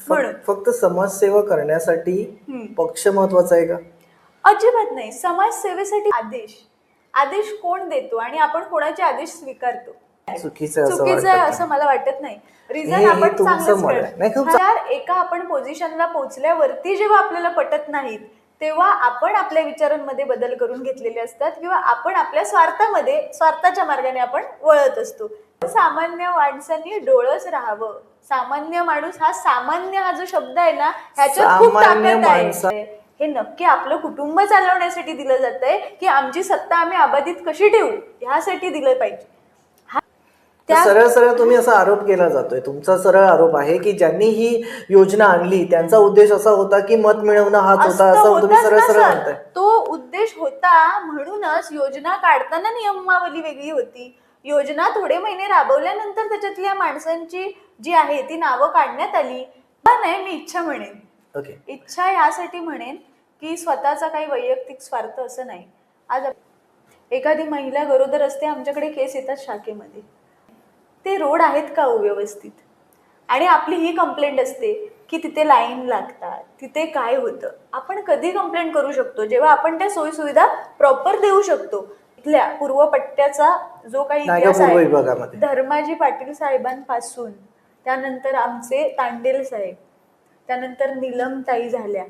म्हणून फक्त समाजसेवा करण्यासाठी पक्ष महत्वाचा आहे का? अजिबात नाही. समाजसेवेसाठी आदेश कोण देतो आणि आपण कोणाचे आदेश स्वीकारतो चुकीचं आहे असं मला वाटत नाही. रिझन आपण चांगलंच एका आपण पोझिशनला पोहोचल्यावरती जेव्हा आपल्याला पटत नाहीत तेव्हा आपण आपल्या विचारांमध्ये बदल करून घेतलेले असतात किंवा आपण आपल्या स्वार्थाच्या मार्गाने आपण वळत असतो. सामान्य माणसांनी डोळस राहावं. सामान्य माणूस सामान्य हा जो शब्द आहे ना ह्याच्यात खूप ताकद आहे. हे नक्की आपलं कुटुंब चालवण्यासाठी दिलं जातंय की आमची सत्ता आम्ही अबाधित कशी ठेवू ह्यासाठी दिलं पाहिजे. सरळ तुम्ही असा आरोप केला जातोय, तुमचा सरळ आरोप आहे की ज्यांनी ही योजना आणली त्यांचा उद्देश असा होता की मत मिळवणं हाच होता, असं तुम्ही सरळ म्हणताय. तो उद्देश होता म्हणूनच योजना काढताना नियमावली वेगळी होती. योजना थोडे महिने राबवल्यानंतर त्याच्यातल्या माणसांची जी आहे ती नावं काढण्यात आली. नाही, मी इच्छा म्हणेन. इच्छा यासाठी म्हणेन की स्वतःचा काही वैयक्तिक स्वार्थ असं नाही. आज एखादी महिला गरोदर असते, आमच्याकडे केस येतात शाखेमध्ये, ते रोड आहेत का व्यवस्थित, आणि आपली ही कंप्लेंट असते की तिथे लाईन लागतात, तिथे काय होतं. आपण कधी कंप्लेंट करू शकतो जेव्हा आपण त्या सोयीसुविधा प्रॉपर देऊ शकतो. इथल्या पूर्व पट्ट्याचा जो काही इतिहास आहे, धर्माजी पाटील साहेबांपासून त्यानंतर आमचे तांडेल साहेब, त्यानंतर नीलमताई झाल्या,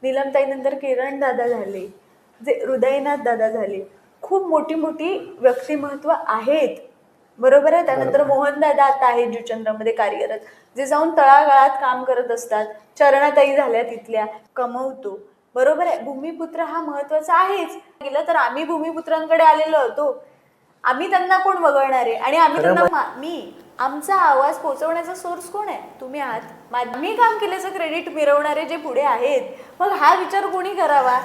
नीलमताईनंतर किरण दादा झाले, जे हृदयनाथ दादा झाले, खूप मोठी मोठी व्यक्तिमत्व आहेत, बरोबर आहे. त्यानंतर मोहन दादा आता आहेत जुचंद्रामध्ये कार्यरत, जे जाऊन तळागाळात काम करत असतात. चरणाताई झाल्या तिथल्या, कमवतो, बरोबर आहे. भूमिपुत्र हा महत्वाचा आहेच. गेलं तर आम्ही भूमिपुत्रांकडे आलेलो होतो, आम्ही त्यांना कोण वगळणार आहे, आणि आम्ही त्यांना आमचा आवाज पोहोचवण्याचा सोर्स कोण आहे? तुम्ही आहात. मी काम केल्याचं क्रेडिट मिरवणारे जे पुढे आहेत, मग हा विचार कोणी करावा?